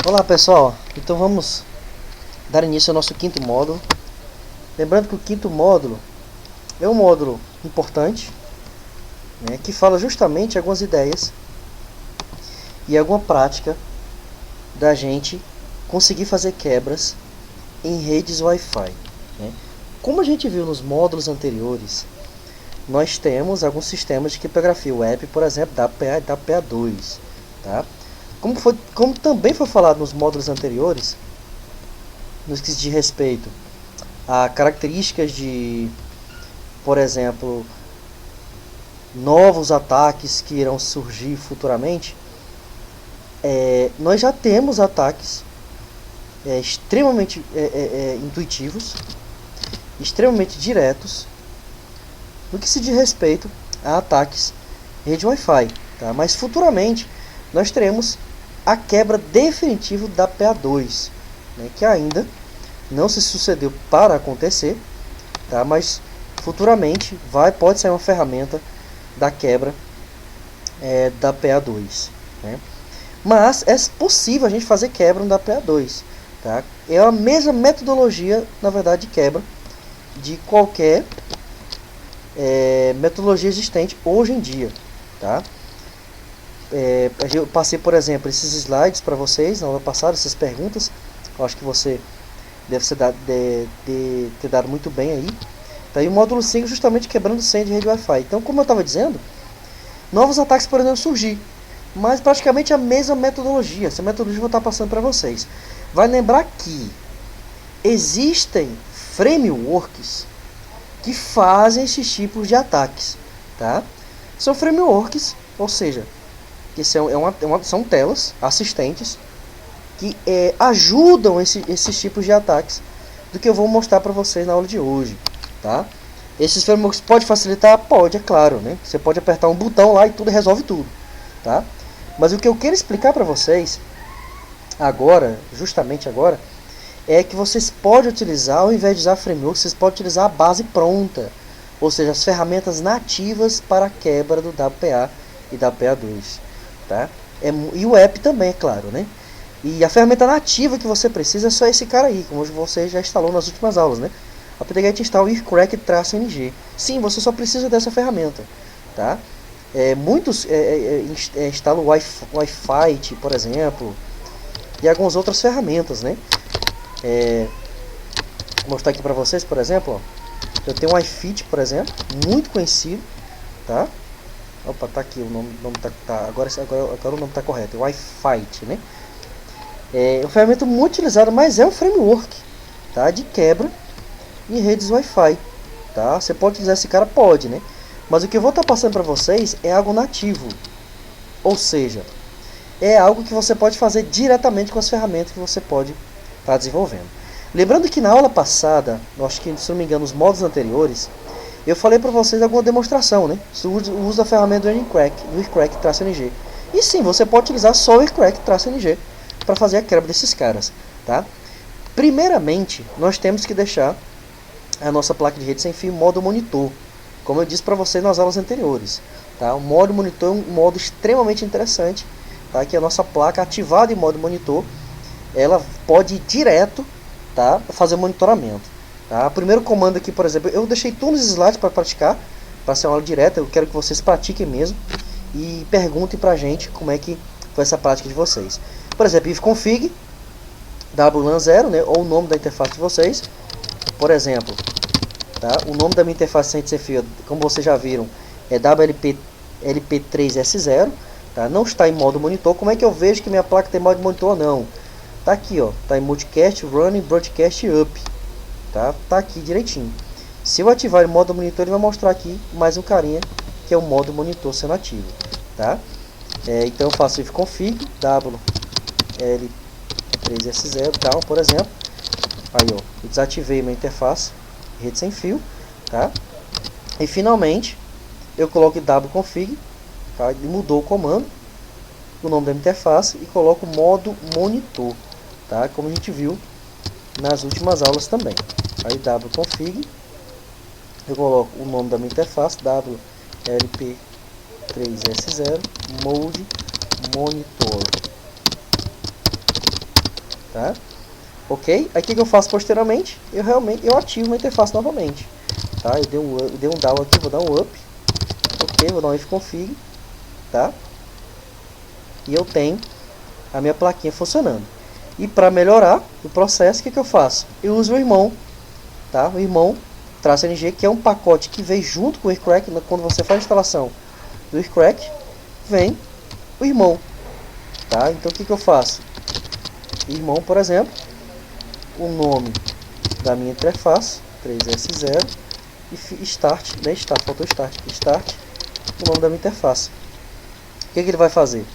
Olá pessoal, então vamos dar início ao nosso quinto módulo. Lembrando que o quinto módulo é um módulo importante, né, que fala justamente algumas ideias e alguma prática da gente conseguir fazer quebras em redes Wi-Fi, né. Como a gente viu nos módulos anteriores, nós temos alguns sistemas de criptografia web, por exemplo, da PA e da PA2, tá? Como também foi falado nos módulos anteriores, nos que diz respeito a características de, por exemplo, novos ataques que irão surgir futuramente, nós já temos ataques extremamente intuitivos, extremamente diretos, no que se diz respeito a ataques rede Wi-Fi, tá? Mas futuramente nós teremos a quebra definitiva da PA2, né, que ainda não se sucedeu para acontecer, tá? Mas futuramente pode sair uma ferramenta da quebra da PA2, né? Mas é possível a gente fazer quebra da PA2, tá? É a mesma metodologia, na verdade, de quebra de qualquer metodologia existente hoje em dia, tá? Eu passei, por exemplo, esses slides para vocês na aula passada, essas perguntas. Eu acho que você deve ter dado muito bem aí. Tá aí o módulo 5 justamente quebrando senha de rede Wi-Fi. Então, como eu estava dizendo, novos ataques podem surgir, mas praticamente a mesma metodologia. Essa metodologia eu vou estar passando para vocês. Vai lembrar que existem frameworks que fazem esses tipos de ataques, tá? São frameworks, ou seja, que são telas assistentes que ajudam esses tipos de ataques do que eu vou mostrar para vocês na aula de hoje, tá? Esses frameworks pode facilitar? Pode, é claro, né? Você pode apertar um botão lá e tudo resolve tudo, tá? Mas o que eu quero explicar para vocês agora, justamente agora, é que vocês podem utilizar, ao invés de usar framework, vocês podem utilizar a base pronta, ou seja, as ferramentas nativas para a quebra do WPA e da PA2, tá? E o app também, é claro, né? E a ferramenta nativa que você precisa é só esse cara aí, como você já instalou nas últimas aulas, né? apt-get install wircrack-ng. Sim, você só precisa dessa ferramenta, tá? Muitos instalam o Wi-Fi, por exemplo, e algumas outras ferramentas, né? Vou mostrar aqui para vocês, por exemplo, ó. Eu tenho um Wi-Fi, por exemplo, muito conhecido, tá? Opa, tá aqui, o nome agora o nome tá correto, é Wi-Fi, né? É uma ferramenta muito utilizada, mas é um framework, tá? De quebra em redes Wi-Fi, tá? Você pode utilizar esse cara? Pode, né? Mas o que eu vou estar passando para vocês é algo nativo, ou seja, é algo que você pode fazer diretamente com as ferramentas que você pode estar desenvolvendo. Lembrando que na aula passada, acho que, se não me engano, nos módulos anteriores, eu falei para vocês alguma demonstração, né? Sobre o uso da ferramenta do wircrack-ng. E sim, você pode utilizar só o wircrack-ng para fazer a quebra desses caras, tá? Primeiramente, nós temos que deixar a nossa placa de rede sem fio em modo monitor, como eu disse para vocês nas aulas anteriores, tá? O modo monitor é um modo extremamente interessante, tá? Que a nossa placa ativada em modo monitor, ela pode ir direto, tá? Fazer monitoramento, tá? O primeiro comando aqui, por exemplo, eu deixei todos os slides para praticar, para ser uma aula direta. Eu quero que vocês pratiquem mesmo e perguntem pra gente como é que foi essa prática de vocês. Por exemplo, ifconfig wlan 0, né, ou o nome da interface de vocês. Por exemplo, tá, o nome da minha interface sem fio, como vocês já viram, é WLP3S0, tá, não está em modo monitor. Como é que eu vejo que minha placa tem modo monitor ou não? Tá aqui, ó, tá em multicast, running, broadcast up, tá aqui direitinho. Se eu ativar o modo monitor, ele vai mostrar aqui mais um carinha que é o modo monitor sendo ativo, tá? Então eu faço ifconfig WL3S0 tal, por exemplo. Aí, ó, eu desativei minha interface rede sem fio, tá? E finalmente eu coloco wconfig, tá? Ele mudou o comando, o nome da minha interface, e coloco modo monitor, tá? Como a gente viu nas últimas aulas também. Aí wconfig, eu coloco o nome da minha interface, WLP3S0 mode monitor, tá? Ok? Aí o que eu faço posteriormente? Eu ativo uma interface novamente, tá? Eu dei um down aqui, vou dar um up, ok? Vou dar um ifconfig, tá? E eu tenho a minha plaquinha funcionando. E para melhorar o processo, o que eu faço? Eu uso o irmão, tá? O irmão -ng, que é um pacote que vem junto com o Earthcrack. Quando você faz a instalação do Earthcrack, vem o irmão, tá? Então o que eu faço? Irmão, por exemplo, o nome da minha interface 3S0 e start, né? Start, faltou start, start, o nome da minha interface. O que ele vai fazer?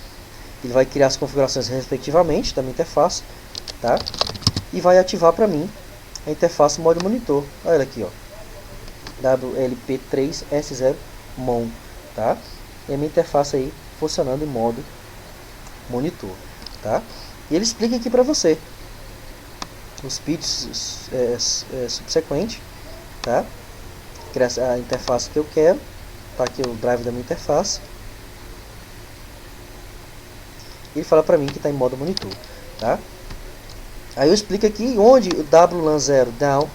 Ele vai criar as configurações respectivamente da minha interface, tá? E vai ativar para mim a interface modo monitor. Olha ela aqui, ó, WLP3S0 mon, tá? E a minha interface aí funcionando em modo monitor, tá? E ele explica aqui para você os bits subsequentes, tá? A interface que eu quero, tá aqui o drive da minha interface. Ele fala para mim que está em modo monitor, tá? Aí eu explico aqui onde o WLAN0 down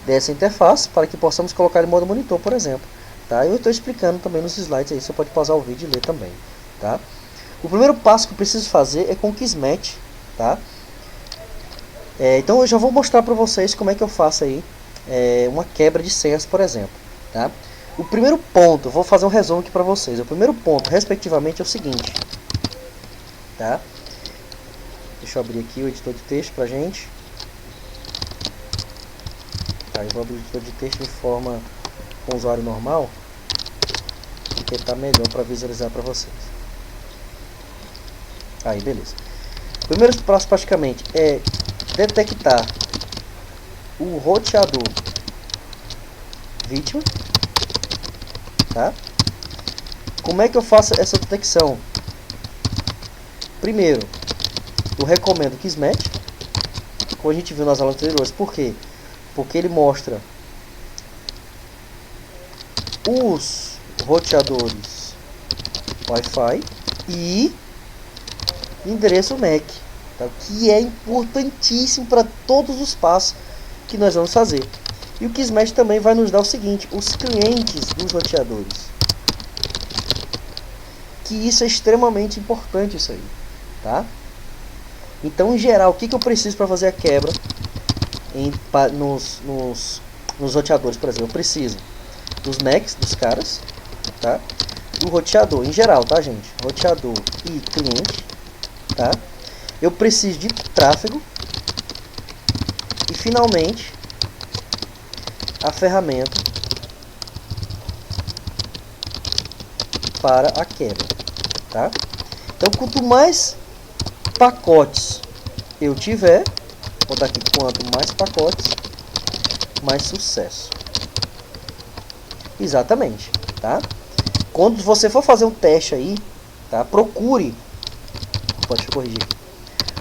dessa interface para que possamos colocar em modo monitor, por exemplo, tá? Eu estou explicando também nos slides aí, você pode pausar o vídeo e ler também, tá? O primeiro passo que eu preciso fazer é com o Kismet, tá? Então eu já vou mostrar para vocês como é que eu faço aí uma quebra de senhas, por exemplo, tá? O primeiro ponto, eu vou fazer um resumo aqui para vocês. O primeiro ponto, respectivamente, é o seguinte, tá? Deixa eu abrir aqui o editor de texto pra gente. Tá, eu vou abrir o editor de texto de forma com o usuário normal, porque tá melhor para visualizar para vocês. Aí, beleza. O primeiro passo praticamente é detectar o roteador vítima, tá? Como é que eu faço essa detecção? Primeiro, eu recomendo o Kismet, como a gente viu nas aulas anteriores. Por quê? Porque ele mostra os roteadores Wi-Fi e endereço MAC, tá? Que é importantíssimo para todos os passos que nós vamos fazer. E o Kismet também vai nos dar o seguinte, os clientes dos roteadores, que isso é extremamente importante, isso aí, tá? Então, em geral, o que eu preciso para fazer a quebra nos roteadores, por exemplo? Eu preciso dos MACs dos caras, tá? Do roteador em geral, tá, gente? Roteador e cliente, tá? Eu preciso de tráfego e, finalmente, a ferramenta para a quebra, tá? Então, quanto mais pacotes eu tiver, vou dar aqui, quanto mais pacotes, mais sucesso. Exatamente, tá? Quando você for fazer um teste aí, tá? Procure, pode corrigir.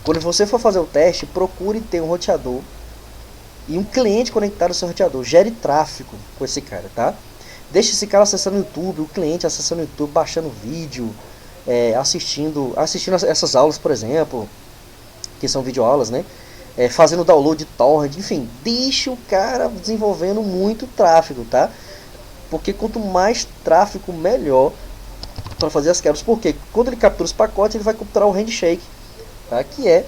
Quando você for fazer o teste, procure ter um roteador e um cliente conectado ao seu roteador. Gere tráfego com esse cara, tá? Deixe esse cara acessando o YouTube, o cliente acessando o YouTube, baixando vídeo, assistindo essas aulas, por exemplo, que são videoaulas, né? Fazendo download de torrent, enfim, deixe o cara desenvolvendo muito tráfego, tá? Porque quanto mais tráfego, melhor para fazer as quebras. Porque quando ele captura os pacotes, ele vai capturar o handshake, tá? Que é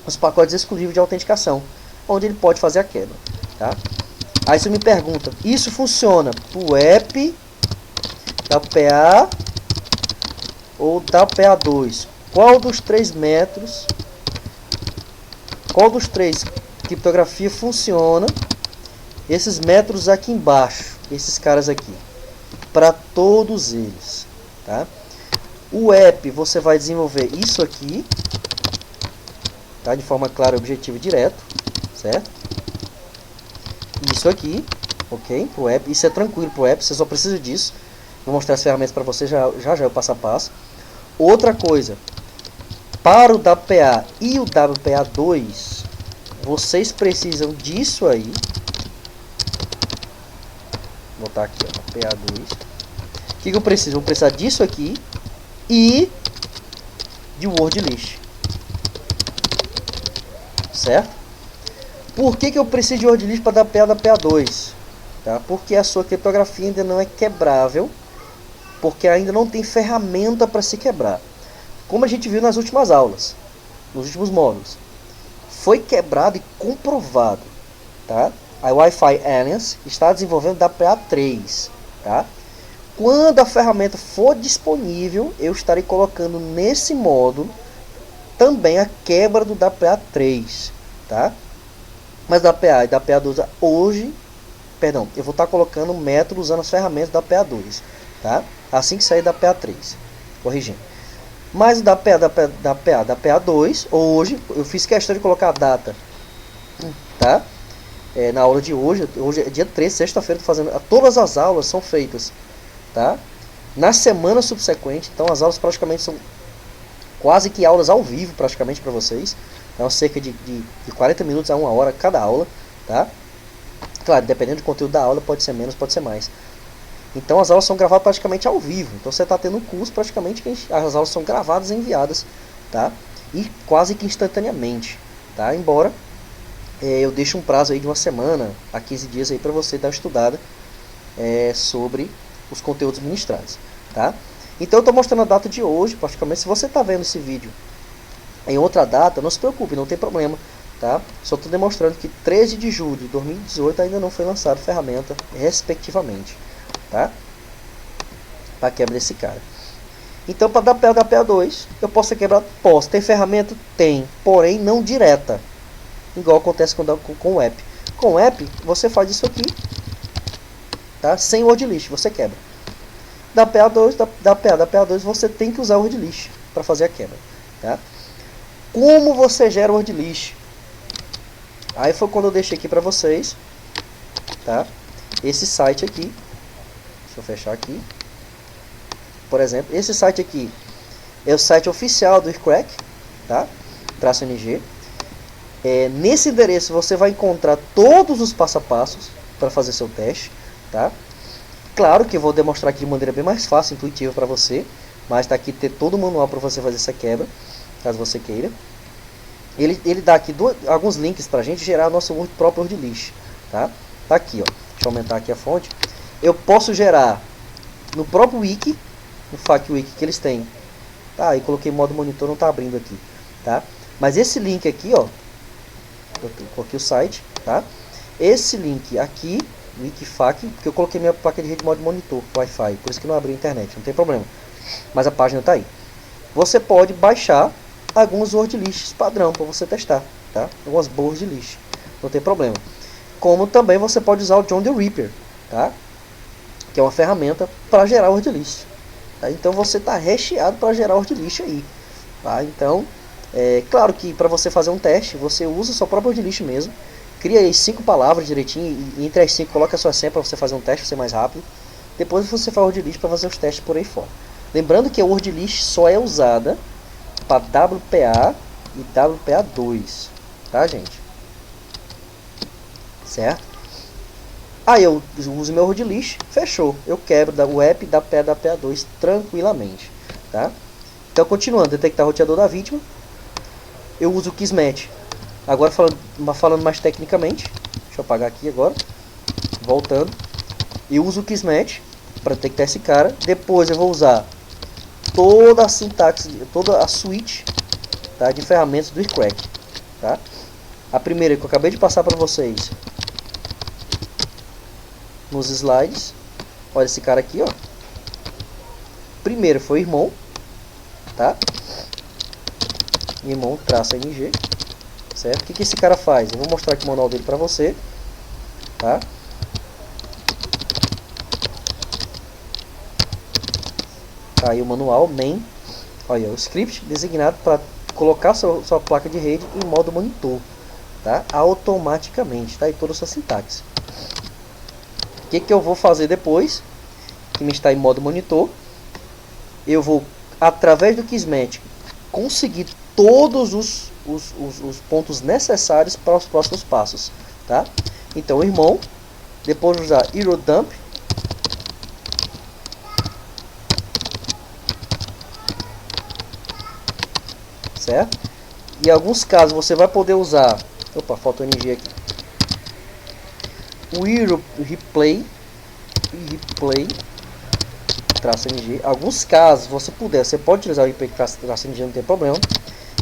os pacotes exclusivos de autenticação, onde ele pode fazer a quebra, tá? Aí você me pergunta, isso funciona pro app WPA ou WPA2? Qual dos 3 métodos, qual dos 3 criptografia funciona? Esses métodos aqui embaixo, esses caras aqui, para todos eles, tá? O app você vai desenvolver isso aqui, tá? De forma clara, objetiva e direto, certo? Isso aqui, ok? Pro app, isso é tranquilo pro app, você só precisa disso. Vou mostrar as ferramentas para você já o passo a passo. Outra coisa, para o WPA e o WPA2, vocês precisam disso aí. Vou botar aqui, ó, PA2. O que eu preciso? Vou precisar disso aqui e de word list. certo? Por que eu preciso de word list para dar PA da PA2? Tá? Porque a sua criptografia ainda não é quebrável, porque ainda não tem ferramenta para se quebrar. Como a gente viu nas últimas aulas, nos últimos módulos, foi quebrado e comprovado, tá? A Wi-Fi Alliance está desenvolvendo WPA3, tá? Quando a ferramenta for disponível, eu estarei colocando nesse módulo também a quebra do WPA3, tá? Mas WPA e WPA2 hoje, perdão, eu vou estar colocando o método usando as ferramentas da WPA2, tá? Assim que sair da WPA3, corrigindo. Mas da PA2, hoje, eu fiz questão de colocar a data, tá? Na aula de hoje é dia 13, sexta-feira, todas as aulas são feitas, tá? Na semana subsequente, então as aulas praticamente são quase que aulas ao vivo, praticamente para vocês. Então, cerca de 40 minutos a 1 hora cada aula, tá? Claro, dependendo do conteúdo da aula, pode ser menos, pode ser mais. Então as aulas são gravadas praticamente ao vivo. Então você está tendo um curso praticamente que as aulas são gravadas e enviadas, tá? E quase que instantaneamente, tá? Embora eu deixe um prazo aí de uma semana a 15 dias aí para você dar uma estudada sobre os conteúdos ministrados, tá? Então eu estou mostrando a data de hoje, praticamente. Se você está vendo esse vídeo em outra data, não se preocupe, não tem problema, tá? Só estou demonstrando que 13 de julho de 2018 ainda não foi lançado ferramenta, respectivamente, tá? Para quebra desse cara. Então, para dar PA da PA2, eu posso quebrar? Posso. Tem ferramenta? Tem, porém não direta, igual acontece com o app. Com o app, você faz isso aqui, tá? Sem word list, você quebra. Da PA2, da PA2, você tem que usar o word list para fazer a quebra, tá? Como você gera o word list? Aí foi quando eu deixei aqui para vocês, tá? Esse site aqui. Deixa eu fechar aqui. Por exemplo, esse site aqui é o site oficial do Crack, tá? -ng. Nesse endereço você vai encontrar todos os passo a passos para fazer seu teste, tá? Claro que eu vou demonstrar aqui de maneira bem mais fácil, intuitiva para você, mas tá aqui ter todo o manual para você fazer essa quebra, caso você queira. Ele dá aqui alguns links para a gente gerar nosso próprio word list, tá? Tá aqui, ó. Deixa eu aumentar aqui a fonte. Eu posso gerar no próprio wiki, no FAQ-Wiki que eles têm. Tá, aí coloquei modo monitor, não tá abrindo aqui, tá? Mas esse link aqui, ó, eu coloquei o site, tá? Esse link aqui, Wikifac, porque eu coloquei minha placa de rede modo monitor, Wi-Fi, por isso que não abriu a internet, não tem problema. Mas a página tá aí. Você pode baixar alguns word lists padrão para você testar, tá? Algumas boas de list, não tem problema. Como também você pode usar o John the Reaper, tá? Que é uma ferramenta para gerar word list. Tá? Então você está recheado para gerar word list aí, tá? Então, claro que para você fazer um teste, você usa a sua própria word list mesmo. Cria aí 5 palavras direitinho e entre as 5 coloca a sua senha para você fazer um teste, para ser mais rápido. Depois você faz o word list para fazer os testes por aí fora. Lembrando que a word list só é usada para WPA e WPA2, tá, gente? Certo? Aí eu uso meu word list, fechou. Eu quebro o app da PA da PA2 tranquilamente, tá? Então, continuando, detectar o roteador da vítima. Eu uso o Kismet. Agora falando mais tecnicamente, deixa eu apagar aqui agora. Voltando, eu uso o Kismet para detectar esse cara. Depois eu vou usar toda a sintaxe, toda a suite, tá, de ferramentas do Crack, tá? A primeira que eu acabei de passar para vocês nos slides. Olha esse cara aqui, ó. Primeiro foi o irmão, tá? Irmão -ng, certo? O que esse cara faz? Eu vou mostrar aqui o manual dele para você, tá? Tá aí o manual main. Olha, o script designado para colocar sua placa de rede em modo monitor, tá? Automaticamente, tá? E toda a sua sintaxe. O que eu vou fazer depois que me está em modo monitor? Eu vou, através do Kismet, conseguir todos os pontos necessários para os próximos passos, tá? Então, irmão, depois de usar HeroDump, certo? Em alguns casos você vai poder usar Opa, faltou NG aqui. O replay traço NG. Alguns casos você puder, você pode utilizar o replay traço NG, não tem problema.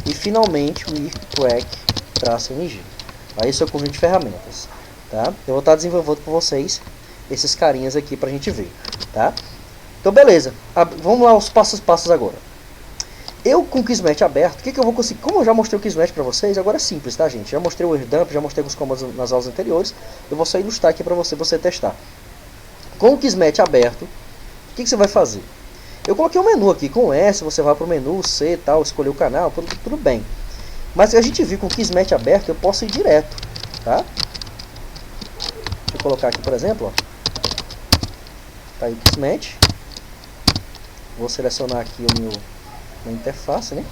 E finalmente o track traço NG. Aí esse é o conjunto de ferramentas, tá? Eu vou estar desenvolvendo com vocês esses carinhas aqui pra gente ver, tá? Então beleza, vamos lá os passos agora. Eu com o Kismet aberto, o que eu vou conseguir? Como eu já mostrei o Kismet para vocês, agora é simples, tá, gente? Já mostrei o AirDump, já mostrei alguns comandos nas aulas anteriores. Eu vou só ilustrar aqui para você testar. Com o Kismet aberto, o que você vai fazer? Eu coloquei um menu aqui, com S você vai para o menu, C e tal, escolher o canal, tudo bem. Mas a gente viu com o Kismet aberto, eu posso ir direto, tá? Deixa eu colocar aqui, por exemplo, ó. Tá aí o Kismet. Vou selecionar aqui o meu interface, né?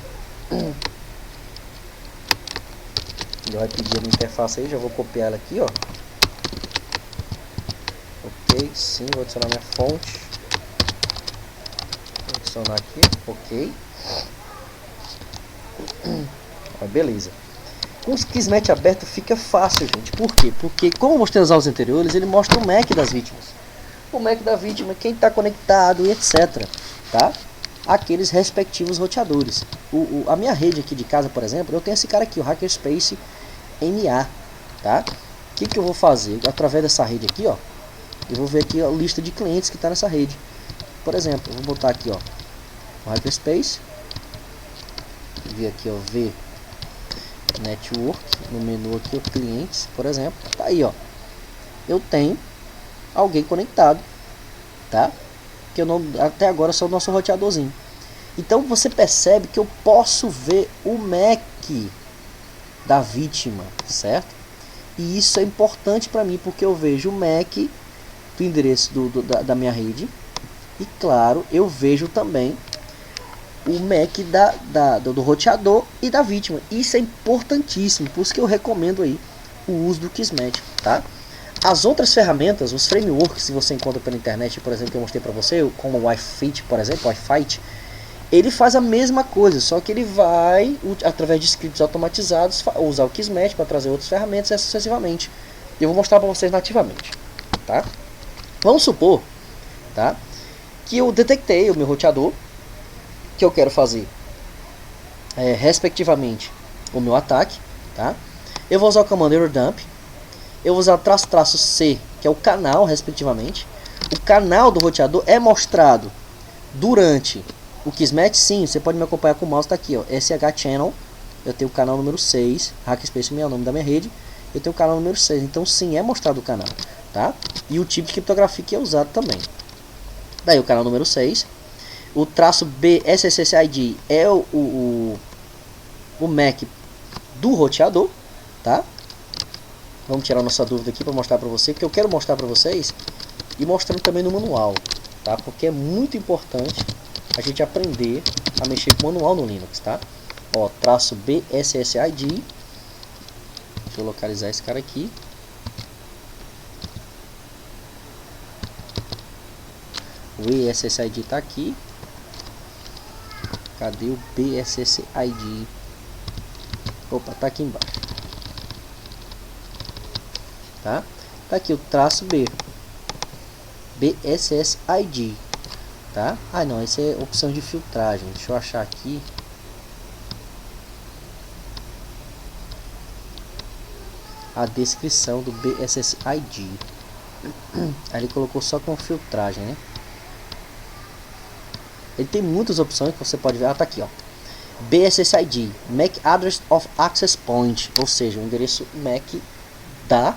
Ele vai pedir a minha interface aí, já vou copiar ela aqui, ó. Ok, sim, vou adicionar minha fonte. Vou adicionar aqui, ok. Ó, beleza. Com o Kismet aberto fica fácil, gente. Por quê? Porque, como eu mostrei nas aulas anteriores, ele mostra o MAC das vítimas. O MAC da vítima, quem está conectado e etc. Tá? Aqueles respectivos roteadores. A minha rede aqui de casa, por exemplo, eu tenho esse cara aqui, o Hackerspace NA, tá? O que eu vou fazer? Através dessa rede aqui, ó, eu vou ver aqui a lista de clientes que está nessa rede. Por exemplo, eu vou botar aqui, ó, o Hackerspace, vir aqui, ó, ver Network, no menu aqui, ó, clientes, por exemplo, tá aí, ó, eu tenho alguém conectado, tá? Que eu não, até agora só o nosso roteadorzinho. Então você percebe que eu posso ver o MAC da vítima, certo? E isso é importante para mim porque eu vejo o MAC do endereço da minha rede e claro, eu vejo também o MAC do roteador e da vítima. Isso é importantíssimo, por isso que eu recomendo aí o uso do Kismet, tá? As outras ferramentas, os frameworks que você encontra pela internet, por exemplo, que eu mostrei para você, como o iFit, por exemplo, o iFight, ele faz a mesma coisa, só que ele vai, através de scripts automatizados, usar o Kismet para trazer outras ferramentas e assim sucessivamente. Eu vou mostrar para vocês nativamente, tá? Vamos supor, tá, que eu detectei o meu roteador, que eu quero fazer, respectivamente, o meu ataque, tá? Eu vou usar o comando AirDump. Eu vou usar --C, que é o canal, respectivamente. O canal do roteador é mostrado durante o Kismet, sim, você pode me acompanhar com o mouse, tá aqui, ó, SH Channel. Eu tenho o canal número 6, Hackerspace é o nome da minha rede. Eu tenho o canal número 6, então sim, é mostrado o canal, tá? E o tipo de criptografia que é usado também. Daí o canal número 6. O --BSSID é o MAC do roteador, tá? Vamos tirar nossa dúvida aqui para mostrar para você, que eu quero mostrar para vocês e mostrando também no manual, tá? Porque é muito importante a gente aprender a mexer com o manual no Linux, tá? Ó, --BSSID. Deixa eu localizar esse cara aqui. O ESSID tá aqui. Cadê o BSSID? Opa, tá aqui embaixo. Tá? Tá aqui o --B, BSSID, tá? Ah não, essa é opção de filtragem. Deixa eu achar aqui. A descrição do BSSID. Aí ele colocou só com filtragem, né? Ele tem muitas opções que você pode ver. Ah, tá aqui, ó. BSSID, MAC Address of Access Point, ou seja, o endereço MAC da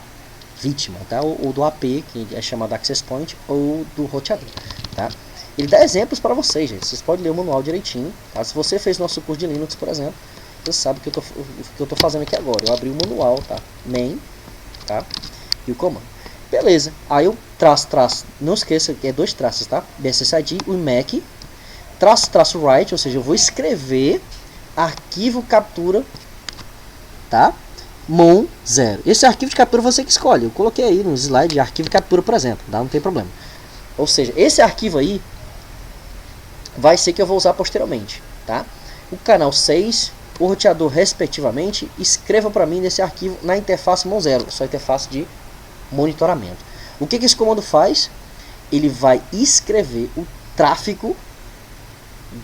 vítima, tá? Ou do AP, que é chamado Access Point, ou do roteador, tá? Ele dá exemplos para vocês, gente. Vocês podem ler o manual direitinho, tá? Se você fez nosso curso de Linux, por exemplo, você sabe o que eu tô fazendo aqui agora. Eu abri o manual, tá? Main, tá? E o comando. Beleza. Aí eu traço, não esqueça que é 2 traços, tá? BSSID, o MAC, --write, ou seja, eu vou escrever arquivo captura, tá? Mon0. Esse arquivo de captura você que escolhe. Eu coloquei aí no slide arquivo de captura, por exemplo, tá? Não tem problema. Ou seja, esse arquivo aí vai ser que eu vou usar posteriormente, tá? O canal 6 o roteador respectivamente, escreva para mim nesse arquivo na interface mão zero, sua interface de monitoramento. O que esse comando faz? Ele vai escrever o tráfego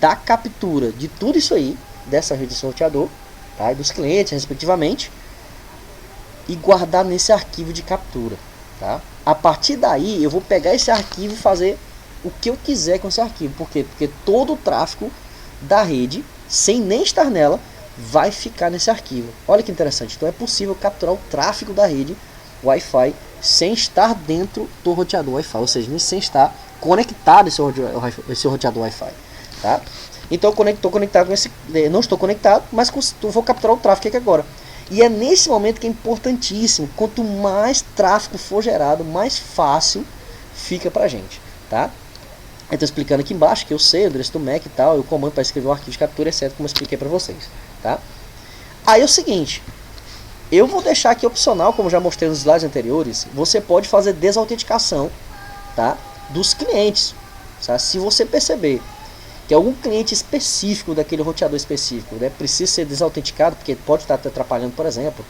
da captura de tudo isso aí, dessa rede de roteador, tá? E dos clientes respectivamente, e guardar nesse arquivo de captura, tá? A partir daí eu vou pegar esse arquivo e fazer o que eu quiser com esse arquivo. Por quê? Porque todo o tráfego da rede, sem nem estar nela, vai ficar nesse arquivo. Olha que interessante. Então é possível capturar o tráfego da rede Wi-Fi sem estar dentro do roteador Wi-Fi, ou seja, sem estar conectado esse roteador Wi-Fi, tá? Então eu estou conectado com esse, não estou conectado, mas vou capturar o tráfego aqui agora. E é nesse momento que é importantíssimo. Quanto mais tráfego for gerado, mais fácil fica pra gente, tá? Eu estou explicando aqui embaixo que eu sei o endereço do MAC e tal, e o comando para escrever o arquivo de captura, etc, como eu expliquei para vocês, tá? Aí é o seguinte, eu vou deixar aqui opcional, como já mostrei nos slides anteriores, você pode fazer desautenticação, tá, dos clientes, tá? Se você perceber que algum cliente específico daquele roteador específico, né, precisa ser desautenticado, porque pode estar te atrapalhando, por exemplo,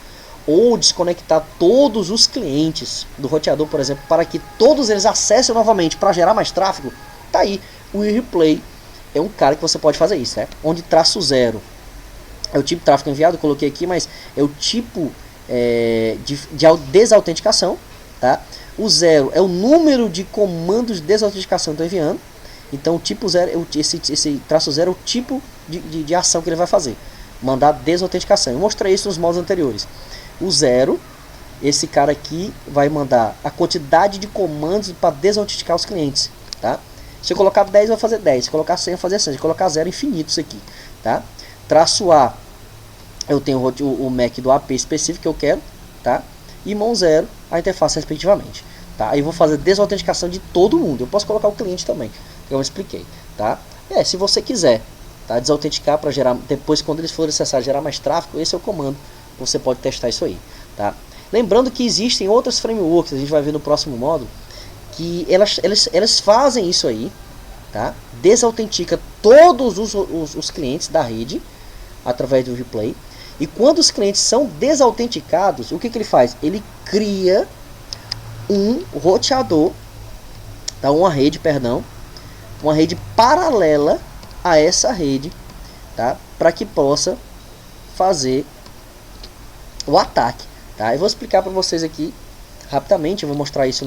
ou desconectar todos os clientes do roteador, por exemplo, para que todos eles acessem novamente para gerar mais tráfego, tá aí, o replay é um cara que você pode fazer isso, né? Onde traço 0 é o tipo de tráfego enviado, eu coloquei aqui, mas é o tipo de desautenticação, tá? O 0 é o número de comandos de desautenticação que eu estou enviando. Então o tipo 0, esse traço 0 é o tipo de ação que ele vai fazer, mandar desautenticação. Eu mostrei isso nos modos anteriores. O 0, esse cara aqui vai mandar a quantidade de comandos para desautenticar os clientes, tá? Se eu colocar 10 vai fazer 10, se colocar 100 vai fazer 100, se colocar 0 infinito isso aqui, tá? Traço A, eu tenho o MAC do AP específico que eu quero, tá? E mão 0, a interface respectivamente, tá? Aí eu vou fazer desautenticação de todo mundo. Eu posso colocar o cliente também, que eu expliquei, tá? Se você quiser, tá, desautenticar para gerar, depois quando eles forem acessar, gerar mais tráfego, esse é o comando, você pode testar isso aí, tá? Lembrando que existem outras frameworks, a gente vai ver no próximo módulo, que elas fazem isso aí, tá? Desautentica todos os clientes da rede através do replay. E quando os clientes são desautenticados, o que ele faz? Ele cria um roteador, tá? Uma rede paralela a essa rede, tá? Para que possa fazer o ataque, tá? Eu vou explicar para vocês aqui rapidamente, eu vou mostrar isso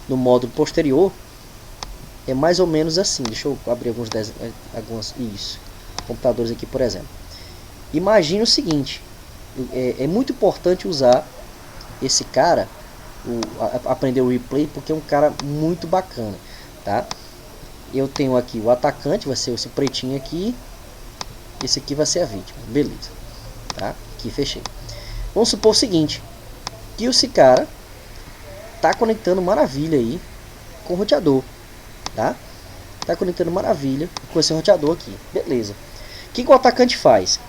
no módulo posterior. É mais ou menos assim. Deixa eu abrir alguns computadores aqui, por exemplo. Imagine o seguinte, é muito importante usar esse cara, aprender o replay, porque é um cara muito bacana, tá? Eu tenho aqui o atacante, vai ser esse pretinho aqui, esse aqui vai ser a vítima, beleza, tá? Aqui fechei. Vamos supor o seguinte, que esse cara tá conectando maravilha aí com o roteador, tá? Tá conectando maravilha com esse roteador aqui, beleza. O que o atacante faz?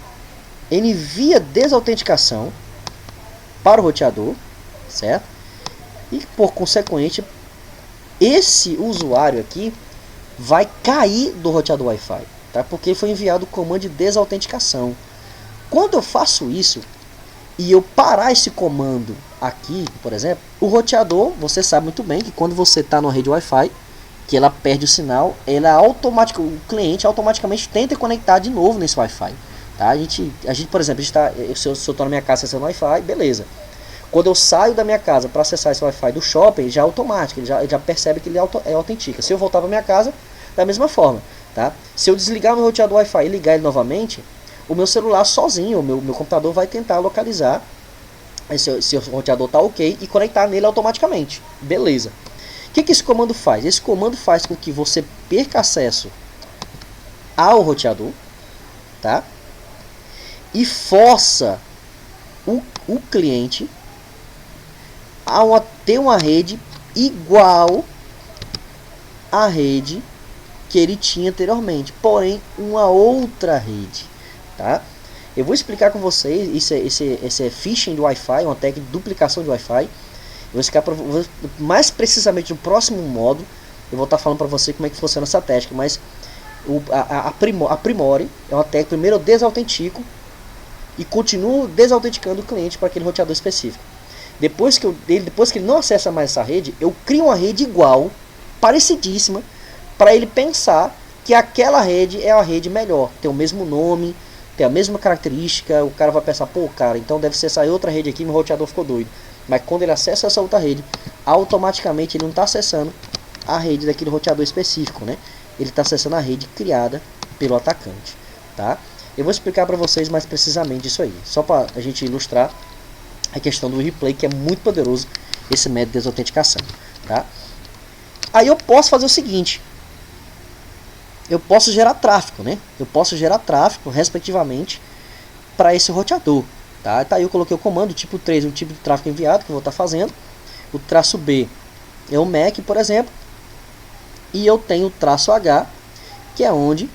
Ele envia desautenticação para o roteador, certo? E por consequente, esse usuário aqui vai cair do roteador Wi-Fi, tá? Porque foi enviado o comando de desautenticação. Quando eu faço isso e eu parar esse comando aqui, por exemplo, o roteador, você sabe muito bem que quando você está na rede Wi-Fi, que ela perde o sinal, o cliente automaticamente tenta conectar de novo nesse Wi-Fi, tá? A gente, por exemplo, se eu estou na minha casa acessando Wi-Fi, beleza. Quando eu saio da minha casa para acessar esse Wi-Fi do shopping, ele já é automático, ele já percebe que ele autentica. Se eu voltar para minha casa, da mesma forma, tá? Se eu desligar meu roteador Wi-Fi e ligar ele novamente, o meu celular sozinho, o meu computador vai tentar localizar se o roteador está ok e conectar nele automaticamente, beleza. O que esse comando faz? Esse comando faz com que você perca acesso ao roteador, tá? E força o cliente a ter uma rede igual à rede que ele tinha anteriormente, porém uma outra rede, tá? Eu vou explicar com vocês, esse é phishing de Wi-Fi, uma técnica de duplicação de Wi-Fi. Eu vou explicar mais precisamente no próximo módulo. Eu vou estar falando para você como é que funciona essa técnica, mas a Primore é uma técnica. Primeiro eu desautentico e continuo desautenticando o cliente para aquele roteador específico. Depois que ele não acessa mais essa rede, eu crio uma rede igual, parecidíssima, para ele pensar que aquela rede é a rede melhor, tem o mesmo nome, tem a mesma característica. O cara vai pensar, pô, cara, então deve ser essa outra rede aqui, meu roteador ficou doido. Mas quando ele acessa essa outra rede, automaticamente ele não está acessando a rede daquele roteador específico, né? Ele está acessando a rede criada pelo atacante, tá? Eu vou explicar para vocês mais precisamente isso aí, só para a gente ilustrar a questão do replay, que é muito poderoso esse método de desautenticação, tá? Aí eu posso fazer o seguinte, eu posso gerar tráfego, né? Eu posso gerar tráfego, respectivamente, para esse roteador, tá? Tá aí eu coloquei o comando tipo 3, o tipo de tráfego enviado que eu vou estar fazendo. O traço B é o MAC, por exemplo, e eu tenho o traço H, que é onde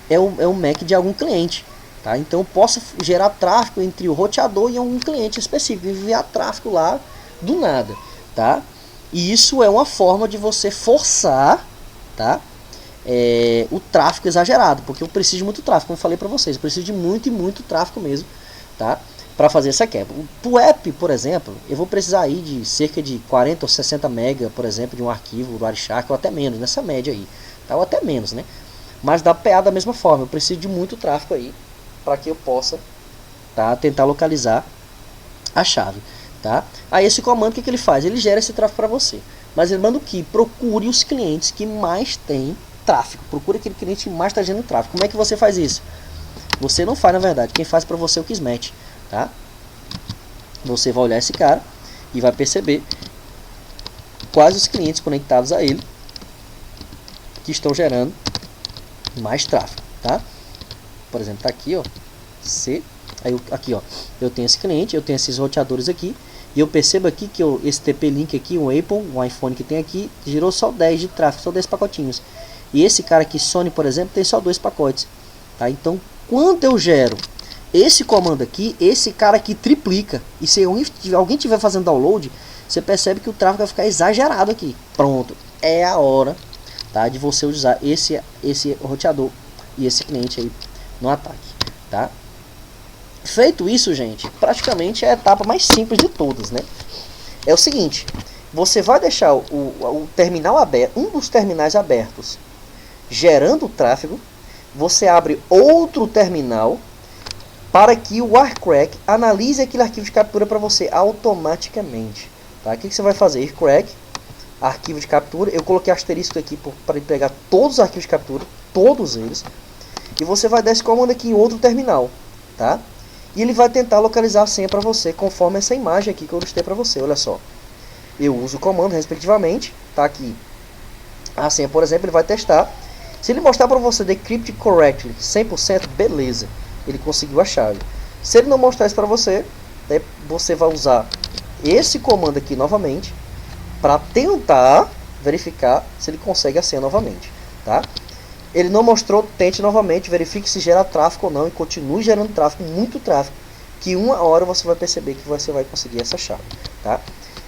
é o MAC de algum cliente, tá? Então eu posso gerar tráfego entre o roteador e algum cliente específico, enviar tráfego lá do nada, tá? E isso é uma forma de você forçar, tá? O tráfego exagerado, porque eu preciso de muito tráfego, como eu falei para vocês, eu preciso de muito e muito tráfego mesmo, tá? Para fazer essa quebra. O app, por exemplo, eu vou precisar aí de cerca de 40 ou 60 mega, por exemplo, de um arquivo do Wireshark, ou até menos, nessa média aí, tá? Ou até menos, né? Mas dá PA da mesma forma, eu preciso de muito tráfego aí para que eu possa, tá, tentar localizar a chave, tá? Aí esse comando, o que ele faz? Ele gera esse tráfego para você, mas ele manda o que? Procure os clientes que mais têm tráfego, procure aquele cliente que mais está gerando tráfego. Como é que você faz isso? Você não faz, na verdade, quem faz para você é o Kismet, tá? Você vai olhar esse cara e vai perceber quais os clientes conectados a ele que estão gerando mais tráfego, tá? Por exemplo, tá aqui, ó, C. Aí aqui, ó, eu tenho esse cliente, eu tenho esses roteadores aqui, e eu percebo aqui que esse TP-Link aqui, um Apple, um iPhone que tem aqui, gerou só 10 de tráfego, só 10 pacotinhos. E esse cara aqui, Sony, por exemplo, tem só 2 pacotes, tá? Então, quando eu gero esse comando aqui, esse cara aqui triplica. E se alguém estiver fazendo download, você percebe que o tráfego vai ficar exagerado aqui. Pronto, é a hora, tá, de você usar esse roteador e esse cliente aí no ataque, tá? Feito isso, gente, praticamente é a etapa mais simples de todas, né? É o seguinte, você vai deixar o terminal aberto, um dos terminais abertos, gerando o tráfego. Você abre outro terminal para que o Wirecrack analise aquele arquivo de captura para você automaticamente, tá? O que você vai fazer? Wirecrack, arquivo de captura. Eu coloquei asterisco aqui para ele pegar todos os arquivos de captura, todos eles. E você vai dar esse comando aqui em outro terminal, tá? E ele vai tentar localizar a senha para você, conforme essa imagem aqui que eu listei para você. Olha só, eu uso o comando respectivamente, tá aqui a senha, por exemplo, ele vai testar. Se ele mostrar para você decrypt correctly 100%, beleza, ele conseguiu a chave. Se ele não mostrar isso para você, né, você vai usar esse comando aqui novamente para tentar verificar se ele consegue a senha novamente, tá? Ele não mostrou, tente novamente, verifique se gera tráfego ou não e continue gerando tráfego, muito tráfego, que uma hora você vai perceber que você vai conseguir essa chave, tá?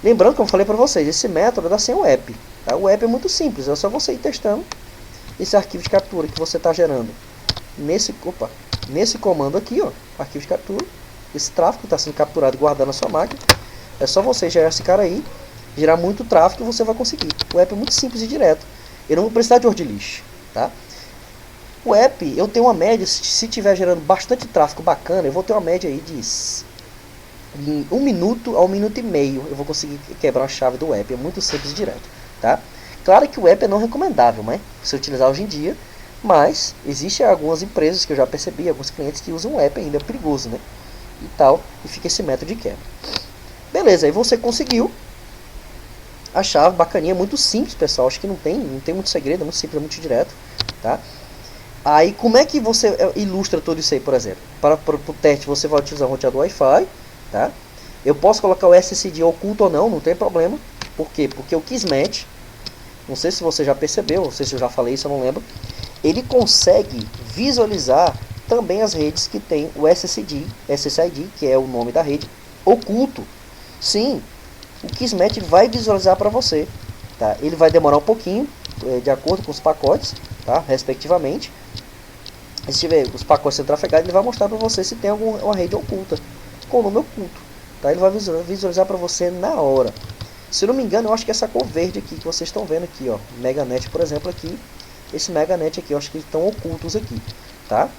Lembrando, como eu falei para vocês, esse método dá sem o app, tá? O app é muito simples, é só você ir testando esse arquivo de captura que você está gerando nesse comando aqui, ó, arquivo de captura. Esse tráfego está sendo capturado e guardado na sua máquina. É só você gerar esse cara aí, gerar muito tráfego e você vai conseguir. O app é muito simples e direto. Eu não vou precisar de ordilist, tá? O app, eu tenho uma média, se estiver gerando bastante tráfego bacana, eu vou ter uma média aí de 1 minuto a 1 minuto e meio. Eu vou conseguir quebrar a chave do app. É muito simples e direto, tá? Claro que o app é não recomendável, né, você utilizar hoje em dia, mas existem algumas empresas que eu já percebi, alguns clientes que usam o app ainda, é perigoso, né, e tal, e fica esse método de quebra. Beleza, aí você conseguiu a chave, bacaninha, muito simples, pessoal, acho que não tem muito segredo, é muito simples, é muito direto, tá? Aí como é que você ilustra tudo isso aí, por exemplo? Para o teste você vai utilizar um roteador Wi-Fi, tá? Eu posso colocar o SSD oculto ou não tem problema. Por quê? Porque o Kismet, não sei se você já percebeu, não sei se eu já falei isso, eu não lembro. Ele consegue visualizar também as redes que tem o SSID, que é o nome da rede, oculto. Sim, o Kismet vai visualizar para você, tá? Ele vai demorar um pouquinho, de acordo com os pacotes, tá? Respectivamente. Se tiver os pacotes sendo trafegados, ele vai mostrar para você se tem alguma rede oculta, com o nome oculto, tá? Ele vai visualizar para você na hora. Se eu não me engano, eu acho que essa cor verde aqui que vocês estão vendo aqui, ó, Meganet, por exemplo, aqui, esse Meganet aqui, eu acho que estão ocultos aqui, tá?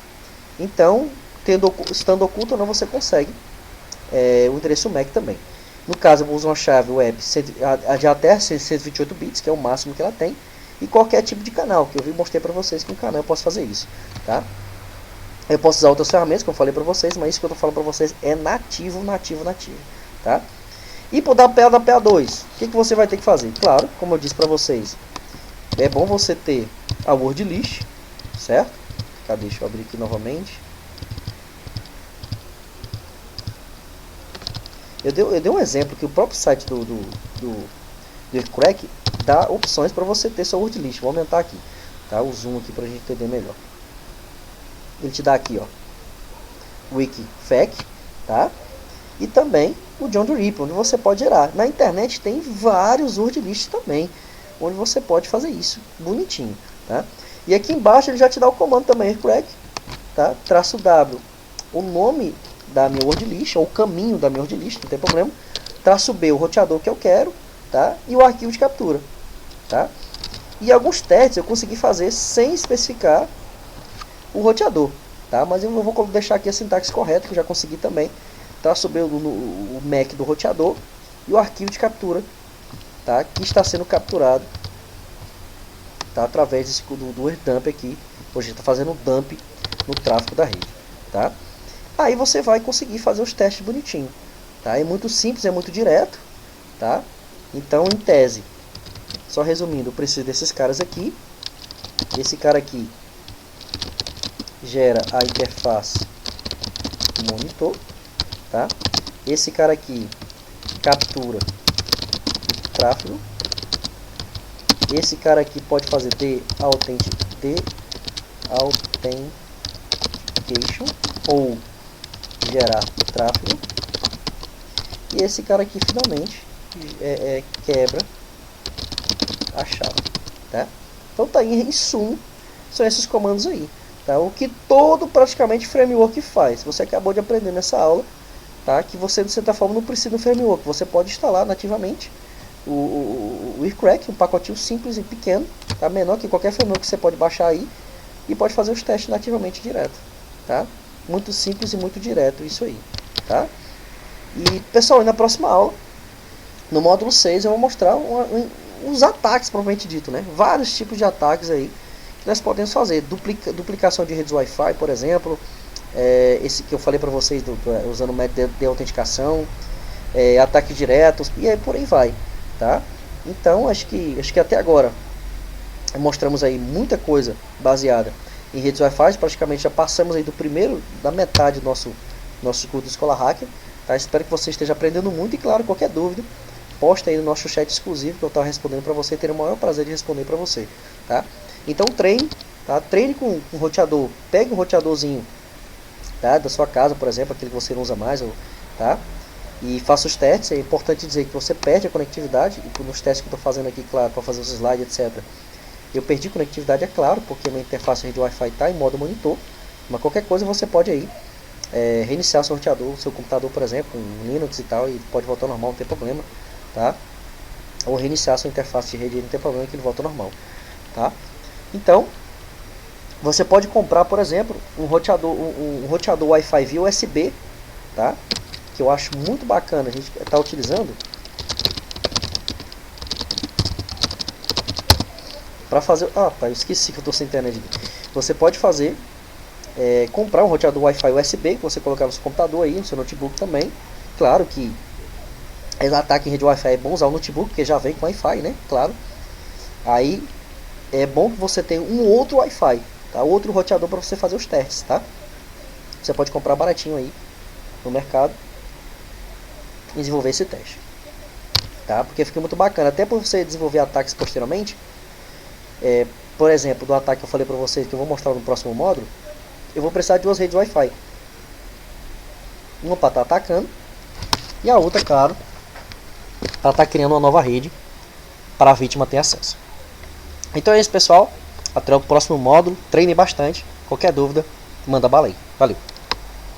Então, estando oculto ou não, você consegue o endereço MAC também. No caso, eu uso uma chave web de até 128 bits, que é o máximo que ela tem, e qualquer tipo de canal, que eu mostrei para vocês que no canal eu posso fazer isso, tá? Eu posso usar outras ferramentas, como eu falei para vocês, mas isso que eu tô falando para vocês é nativo, tá? E para dar PA da PA2, o que você vai ter que fazer? Claro, como eu disse para vocês, é bom você ter a word list, certo? Cadê? Deixa eu abrir aqui novamente. Eu dei um exemplo que o próprio site do Earthcrack dá opções para você ter sua word list. Vou aumentar aqui, tá? O zoom aqui para a gente entender melhor. Ele te dá aqui, ó, Wikifaq, tá? E também o John Doe RIP, onde você pode gerar. Na internet tem vários word lists também, onde você pode fazer isso bonitinho, tá? E aqui embaixo ele já te dá o comando também, Earthcrack, tá? -w, o nome da minha word list, ou o caminho da minha word list, não tem problema. -b, o roteador que eu quero, tá? E o arquivo de captura, tá? E alguns testes eu consegui fazer sem especificar o roteador, tá? Mas eu vou deixar aqui a sintaxe correta, que eu já consegui também. -b, o MAC do roteador e o arquivo de captura, tá? Que está sendo capturado, tá? Através do AirDump aqui. Hoje a gente está fazendo um dump no tráfego da rede, tá? Aí você vai conseguir fazer os testes bonitinho, tá? É muito simples, é muito direto, tá? Então, em tese, só resumindo, eu preciso desses caras aqui. Esse cara aqui gera a interface do monitor, tá? Esse cara aqui captura o tráfego. Esse cara aqui pode fazer authentication ou gerar tráfego. E esse cara aqui finalmente quebra a chave, tá? Então tá aí, em suma, são esses comandos aí, tá? O que todo praticamente framework faz. Você acabou de aprender nessa aula, tá? Que você de certa forma não precisa de um framework, você pode instalar nativamente o Earthcrack, um pacotinho simples e pequeno, tá? Menor que qualquer framework que você pode baixar aí, e pode fazer os testes nativamente direto, tá? Muito simples e muito direto isso aí, tá? E pessoal, na próxima aula, no módulo 6, eu vou mostrar os ataques propriamente dito, né? Vários tipos de ataques aí que nós podemos fazer. Duplicação de redes Wi-Fi, por exemplo, esse que eu falei para vocês usando o método de autenticação, ataques diretos, e aí por aí vai, tá? Então acho que até agora mostramos aí muita coisa baseada em redes Wi-Fi. Praticamente já passamos aí da metade do nosso curso de Escola Hacker, tá? Espero que você esteja aprendendo muito, e claro, qualquer dúvida, posta aí no nosso chat exclusivo que eu estou respondendo para você, e terei o maior prazer de responder para você, tá? Então treine, tá? Treine com um roteador, pegue um roteadorzinho, tá? Da sua casa, por exemplo, aquele que você não usa mais, tá? E faça os testes. É importante dizer que você perde a conectividade, e nos testes que eu estou fazendo aqui, claro, para fazer os slides, etc. Eu perdi conectividade, é claro, porque a minha interface de rede Wi-Fi está em modo monitor, mas qualquer coisa você pode aí reiniciar seu roteador, seu computador, por exemplo, com Linux e tal, e pode voltar ao normal, não tem problema, tá? Ou reiniciar sua interface de rede, não tem problema, que ele volta ao normal, tá? Então, você pode comprar, por exemplo, um roteador Wi-Fi via USB, tá? Que eu acho muito bacana a gente está utilizando para fazer. Ah, tá, eu esqueci que eu estou sem internet aqui. Você pode fazer, comprar um roteador Wi-Fi USB que você colocar no seu computador aí, no seu notebook também. Claro que ataque em rede Wi-Fi é bom usar o notebook, porque já vem com Wi-Fi, né? Claro. Aí é bom que você tenha um outro Wi-Fi, tá? Outro roteador para você fazer os testes, tá? Você pode comprar baratinho aí no mercado e desenvolver esse teste, tá? Porque fica muito bacana, até para você desenvolver ataques posteriormente. Por exemplo, do ataque que eu falei para vocês, que eu vou mostrar no próximo módulo, eu vou precisar de duas redes Wi-Fi, uma para estar atacando e a outra, claro, para estar criando uma nova rede para a vítima ter acesso. Então é isso, pessoal, até o próximo módulo. Treine bastante. Qualquer dúvida, Manda bala aí. Valeu.